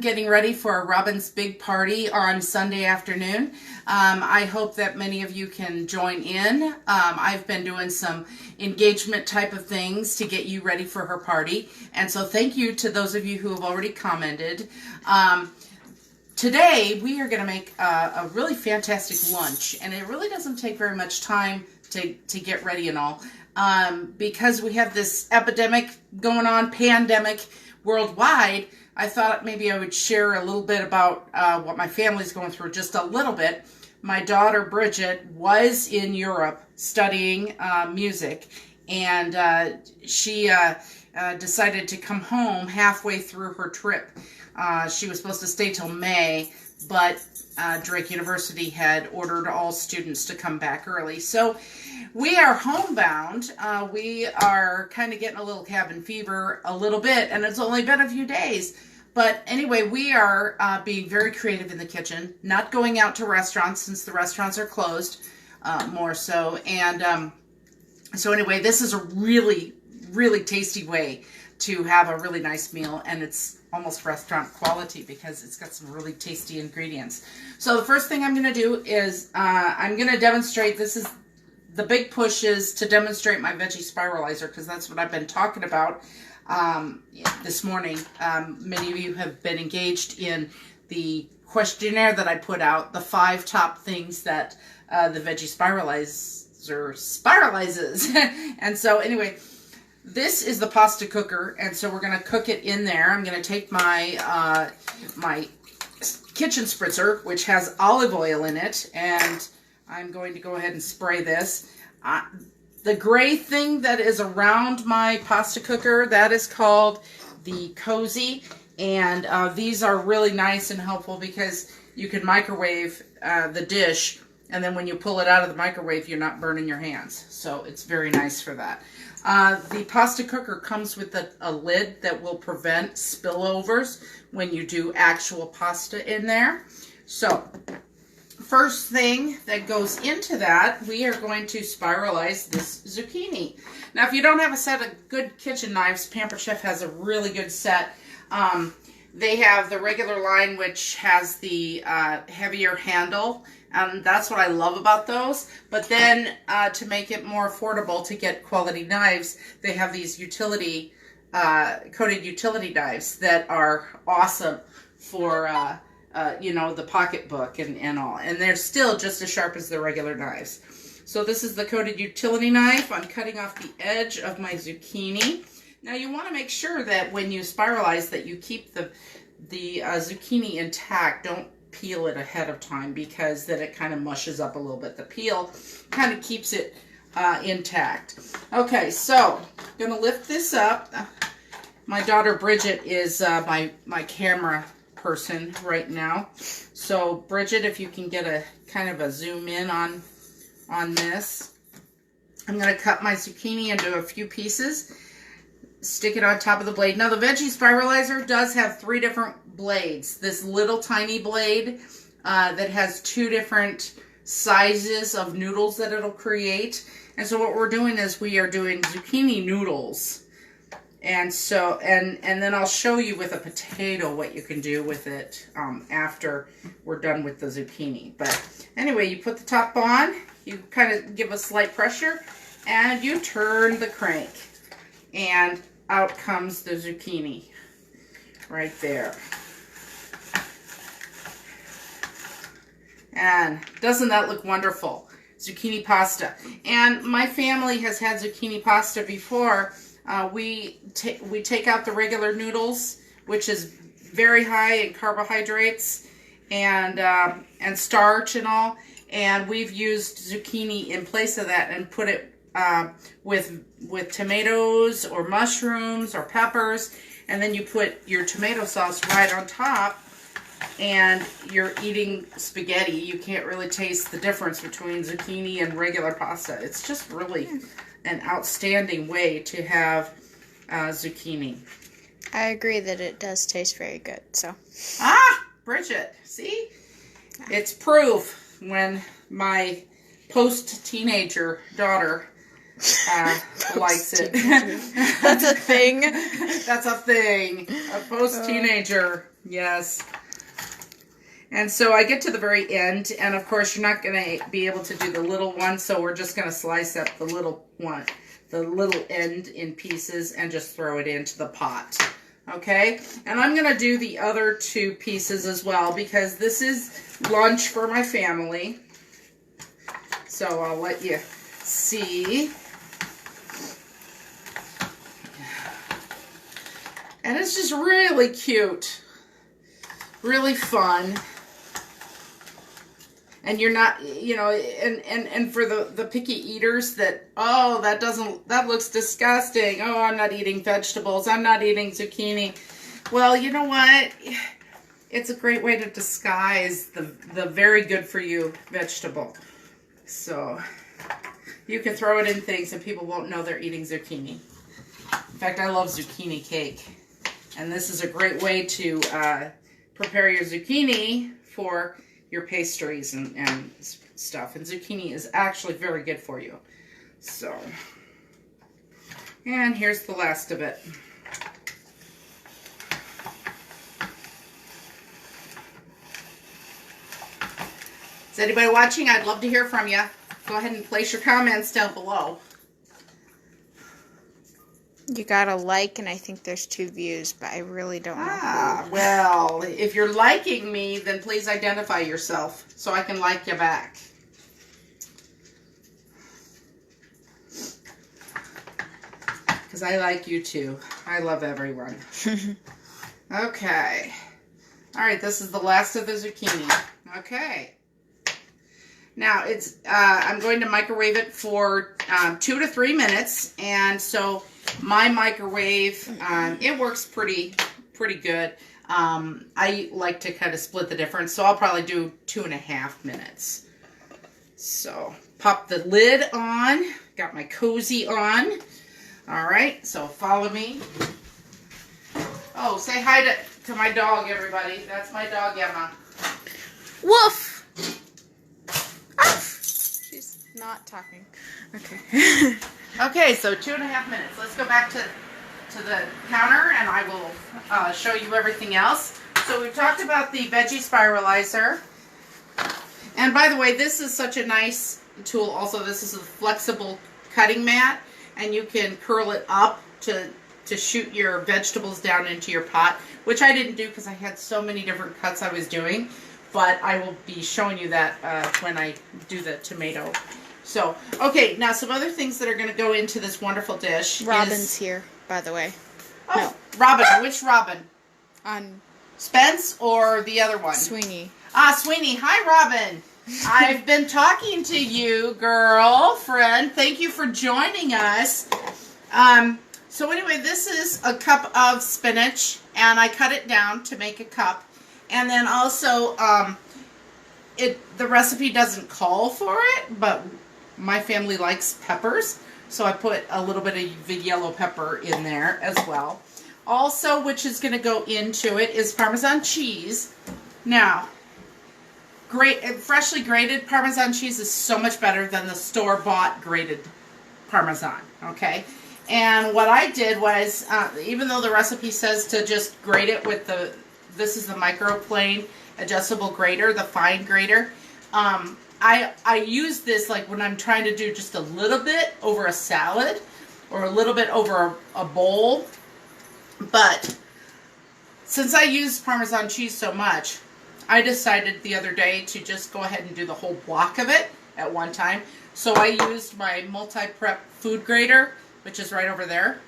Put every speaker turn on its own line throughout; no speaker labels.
getting ready for Robin's big party on Sunday afternoon. I hope that many of you can join in. I've been doing some engagement type of things to get you ready for her party. And so thank you to those of you who have already commented. Today we are going to make a really fantastic lunch, and it really doesn't take very much time to get ready and all. Because we have this epidemic going on, pandemic worldwide, I thought maybe I would share a little bit about what my family's going through, just a little bit. My daughter Bridget was in Europe studying music, and she decided to come home halfway through her trip. She was supposed to stay till May, but Drake University had ordered all students to come back early. So we are homebound. We are kind of getting a little cabin fever a little bit, and it's only been a few days. But anyway, we are being very creative in the kitchen, not going out to restaurants since the restaurants are closed, more so. And so anyway, this is a really, really tasty way to have a really nice meal, and it's almost restaurant quality because it's got some really tasty ingredients. So the first thing I'm going to do is I'm going to demonstrate. This is the big push, is to demonstrate my Veggie Spiralizer, because that's what I've been talking about this morning. Many of you have been engaged in the questionnaire that I put out, the 5 top things that the Veggie Spiralizer spiralizes. And so anyway, this is the pasta cooker, and so we're going to cook it in there. I'm going to take my my kitchen spritzer, which has olive oil in it, and I'm going to go ahead and spray this. The gray thing that is around my pasta cooker, that is called the Cozy, and these are really nice and helpful because you can microwave the dish, and then when you pull it out of the microwave, you're not burning your hands. So it's very nice for that. The pasta cooker comes with a lid that will prevent spillovers when you do actual pasta in there. So first thing that goes into that, we are going to spiralize this zucchini. Now, if you don't have a set of good kitchen knives, Pampered Chef has a really good set. They have the regular line, which has the heavier handle, and that's what I love about those. But then to make it more affordable to get quality knives, they have these utility coated utility knives that are awesome for you know, the pocketbook and all. And they're still just as sharp as the regular knives. So this is the coated utility knife. I'm cutting off the edge of my zucchini. Now you want to make sure that when you spiralize that you keep the zucchini intact. Don't peel it ahead of time, because then it kind of mushes up a little bit. The peel kind of keeps it intact. Okay, so I'm going to lift this up. My daughter Bridget is my camera person right now. So Bridget, if you can get a kind of a zoom in on this. I'm going to cut my zucchini into a few pieces. Stick it on top of the blade. Now the Veggie Spiralizer does have 3 different blades. This little tiny blade that has 2 different sizes of noodles that it'll create. And so what we're doing is we are doing zucchini noodles. And so, and then I'll show you with a potato what you can do with it after we're done with the zucchini. But anyway, you put the top on, you kind of give a slight pressure, and you turn the crank. And out comes the zucchini right there. And doesn't that look wonderful? Zucchini pasta. And my family has had zucchini pasta before. We take out the regular noodles, which is very high in carbohydrates and starch and all. And we've used zucchini in place of that and put it with tomatoes or mushrooms or peppers, and then you put your tomato sauce right on top, and you're eating spaghetti. You can't really taste the difference between zucchini and regular pasta. It's just really an outstanding way to have zucchini.
I agree that it does taste very good. So
Bridget, see? It's proof when my post-teenager daughter likes it.
That's a thing.
That's a thing. A post-teenager Yes. And so I get to the very end, and of course you're not going to be able to do the little one, so we're just going to slice up the little one, the little end in pieces, and just throw it into the pot. Okay? And I'm going to do the other 2 pieces as well, because this is lunch for my family. So I'll let you see. And it's just really cute. Really fun. And you're not, you know, and for the picky eaters that, oh, that looks disgusting. Oh, I'm not eating vegetables. I'm not eating zucchini. Well, you know what? It's a great way to disguise the very good for you vegetable. So you can throw it in things and people won't know they're eating zucchini. In fact, I love zucchini cake. And this is a great way to prepare your zucchini for your pastries and stuff. And zucchini is actually very good for you. So, and here's the last of it. Is anybody watching? I'd love to hear from you. Go ahead and place your comments down below.
You got a like, and I think there's 2 views, but I really don't know.
Ah, well, if you're liking me, then please identify yourself so I can like you back. Because I like you too. I love everyone. Okay. All right, this is the last of the zucchini. Okay. Now, it's I'm going to microwave it for 2 to 3 minutes, and so my microwave, it works pretty good. I like to kind of split the difference, so I'll probably do 2.5 minutes. So, pop the lid on. Got my cozy on. All right, so follow me. Oh, say hi to my dog, everybody. That's my dog, Emma.
Woof! She's not talking. Okay.
Okay, so 2.5 minutes. Let's go back to the counter, and I will show you everything else. So we've talked about the Veggie Spiralizer. And by the way, this is such a nice tool. Also, this is a flexible cutting mat, and you can curl it up to shoot your vegetables down into your pot, which I didn't do because I had so many different cuts I was doing. But I will be showing you that when I do the tomato. So, okay, now some other things that are going to go into this wonderful dish.
Robin's here, by the way.
Oh,
No.
Robin. Which Robin?
On
Spence or the other one?
Sweeney.
Ah, Sweeney. Hi, Robin. I've been talking to you, girlfriend. Thank you for joining us. So anyway, this is a cup of spinach, and I cut it down to make a cup. And then also, the recipe doesn't call for it, but my family likes peppers, so I put a little bit of the yellow pepper in there as well. Also, which is going to go into it, is Parmesan cheese. Now, freshly grated Parmesan cheese is so much better than the store-bought grated Parmesan, okay? And what I did was, even though the recipe says to just grate it with this is the microplane adjustable grater, the fine grater. I use this like when I'm trying to do just a little bit over a salad or a little bit over a bowl. But since I use Parmesan cheese so much, I decided the other day to just go ahead and do the whole block of it at one time. So I used my multi-prep food grater, which is right over there.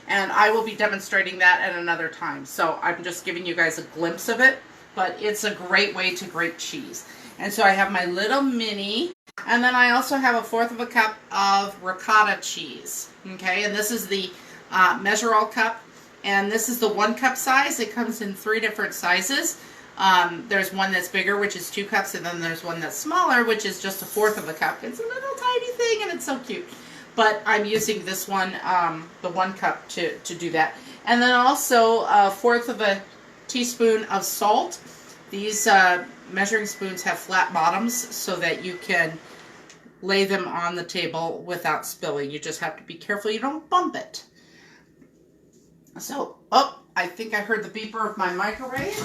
And I will be demonstrating that at another time. So I'm just giving you guys a glimpse of it. But it's a great way to grate cheese. And so I have my little mini. And then I also have 1/4 cup of ricotta cheese. Okay, and this is the measure-all cup. And this is the 1 cup size. It comes in 3 different sizes. There's one that's bigger, which is 2 cups. And then there's one that's smaller, which is just 1/4 cup. It's a little tiny thing, and it's so cute. But I'm using this one, the 1 cup, to do that. And then also 1/4 teaspoon of salt. These measuring spoons have flat bottoms so that you can lay them on the table without spilling. You just have to be careful you don't bump it. So, oh, I think I heard the beeper of my microwave.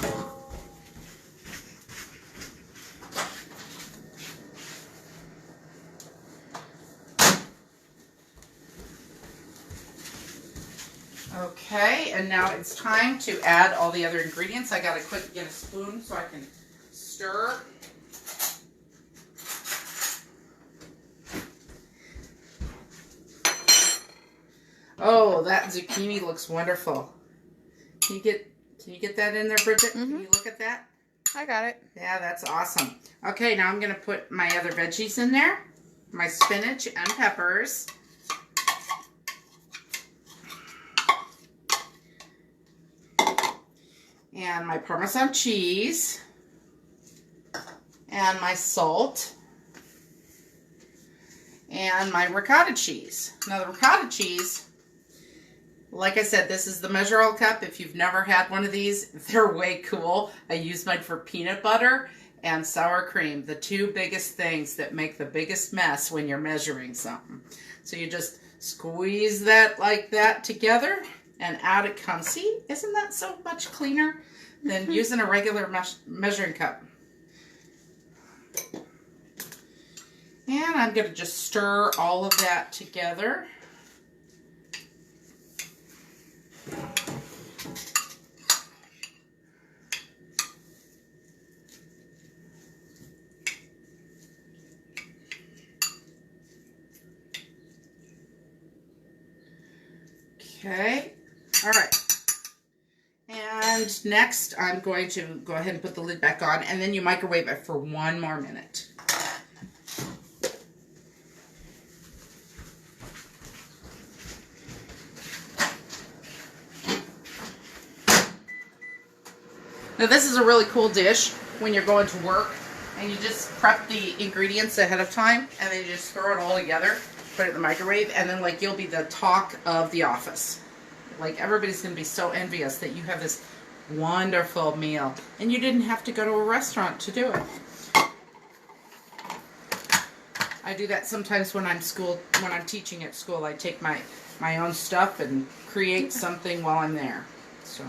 Okay, and now it's time to add all the other ingredients. I gotta quick get a spoon so I can stir. Oh, that zucchini looks wonderful. Can you get that in there, Bridget?
Mm-hmm.
Can you look at that?
I got it.
Yeah, that's awesome. Okay, now I'm gonna put my other veggies in there. My spinach and peppers. And my Parmesan cheese. And my salt. And my ricotta cheese. Now the ricotta cheese, like I said, this is the measure all cup. If you've never had one of these, they're way cool. I use mine for peanut butter and sour cream, the two biggest things that make the biggest mess when you're measuring something. So you just squeeze that like that together, and out it comes. See, isn't that so much cleaner than using a regular measuring cup? And I'm going to just stir all of that together. Okay, all right. And next I'm going to go ahead and put the lid back on, and then you microwave it for 1 more minute. Now this is a really cool dish when you're going to work and you just prep the ingredients ahead of time and then you just throw it all together, put it in the microwave, and then like you'll be the talk of the office. Like everybody's going to be so envious that you have this wonderful meal and you didn't have to go to a restaurant to do it. I do that sometimes when I'm teaching at school. I take my own stuff and create something while I'm there. So,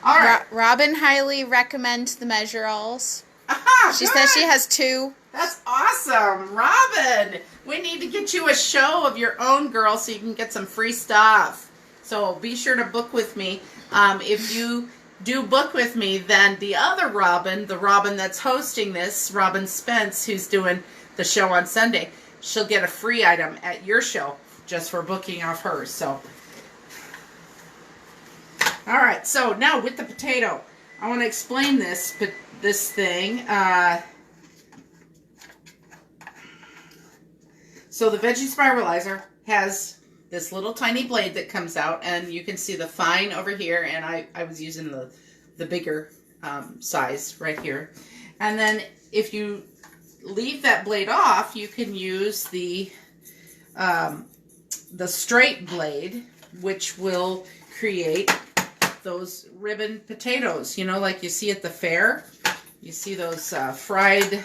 all right.
Robin highly recommends the measure-alls.
Aha,
she
good.
says she has 2.
That's awesome, Robin. We need to get you a show of your own, girl, so you can get some free stuff. So be sure to book with me. If you do book with me, then the other Robin, the Robin that's hosting this, Robin Spence, who's doing the show on Sunday, she'll get a free item at your show just for booking off hers. So, all right. So now with the potato, I want to explain this thing. So the Veggie Spiralizer has this little tiny blade that comes out, and you can see the fine over here, and I was using the bigger size right here. And then if you leave that blade off, you can use the straight blade, which will create those ribbon potatoes, you know, like you see at the fair. You see those fried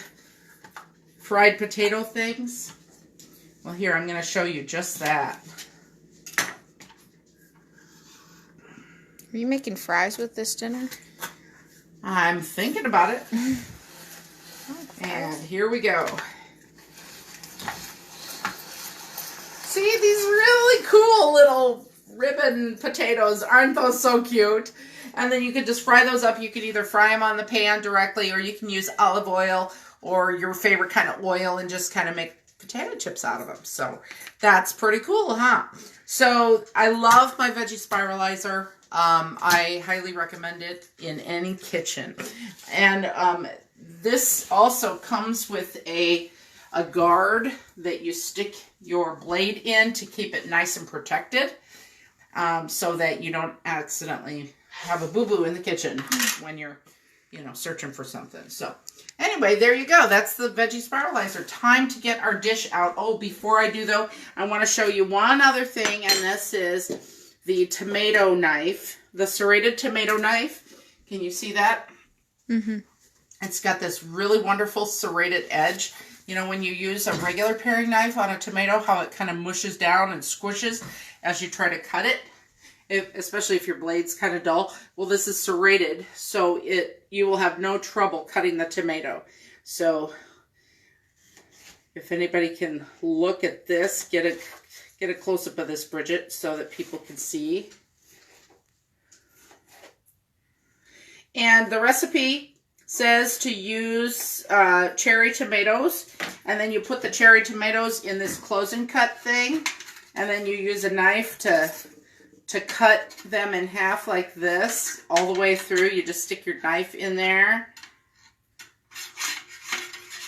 potato things? Well, here, I'm going to show you just that.
Are you making fries with this dinner?
I'm thinking about it. And here we go. See, these really cool little ribbon potatoes. Aren't those so cute? And then you could just fry those up. You could either fry them on the pan directly, or you can use olive oil or your favorite kind of oil and just kind of make potato chips out of them. So that's pretty cool, huh? So I love my Veggie Spiralizer. I highly recommend it in any kitchen. And this also comes with a guard that you stick your blade in to keep it nice and protected, so that you don't accidentally have a boo-boo in the kitchen when you're, searching for something. So anyway, there you go. That's the Veggie Spiralizer. Time to get our dish out. Oh, before I do though, I want to show you one other thing, and this is the tomato knife, the serrated tomato knife. Can you see that?
Mm-hmm.
It's got this really wonderful serrated edge. You know, when you use a regular paring knife on a tomato, how it kind of mushes down and squishes as you try to cut it. especially if your blade's kind of dull. Well, this is serrated, so you will have no trouble cutting the tomato. So if anybody can look at this, get a close-up of this, Bridget, so that people can see. And the recipe says to use cherry tomatoes, and then you put the cherry tomatoes in this close and cut thing, and then you use a knife to cut them in half like this all the way through. You just stick your knife in there,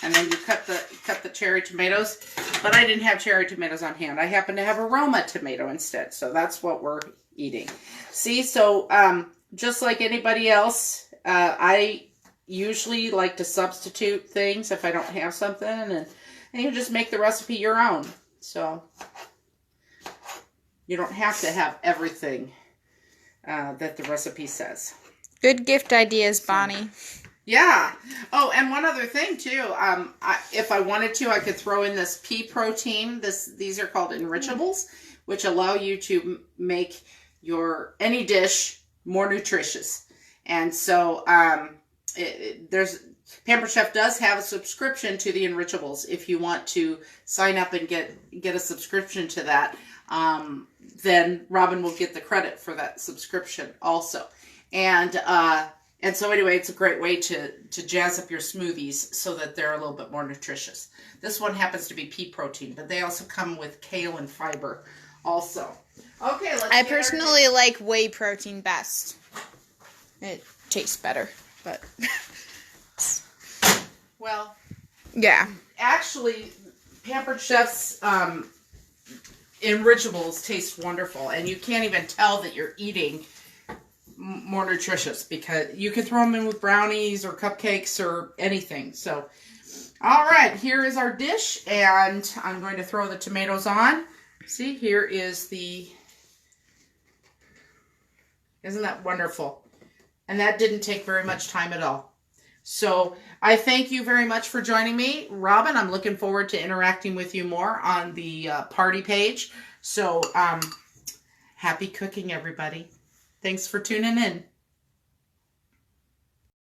and then you cut the cherry tomatoes. But I didn't have cherry tomatoes on hand. I happen to have a Roma tomato instead, so that's what we're eating. See, so just like anybody else, I usually like to substitute things if I don't have something, and you just make the recipe your own. So you don't have to have everything that the recipe says.
Good gift ideas, Bonnie.
Yeah. Oh, and one other thing too. If I wanted to, I could throw in this pea protein. These are called enrichables, which allow you to make any dish more nutritious. And so Pampered Chef does have a subscription to the enrichables. If you want to sign up and get a subscription to that, then Robin will get the credit for that subscription also. And so anyway, it's a great way to jazz up your smoothies so that they're a little bit more nutritious. This one happens to be pea protein, but they also come with kale and fiber also. Okay,
I personally like whey protein best. It tastes better, but
well,
yeah.
Actually, Pampered Chef's enrichables taste wonderful, and you can't even tell that you're eating more nutritious because you can throw them in with brownies or cupcakes or anything. So, all right, here is our dish, and I'm going to throw the tomatoes on. See, here is isn't that wonderful? And that didn't take very much time at all. So I thank you very much for joining me. Robin, I'm looking forward to interacting with you more on the party page. So happy cooking, everybody. Thanks for tuning in.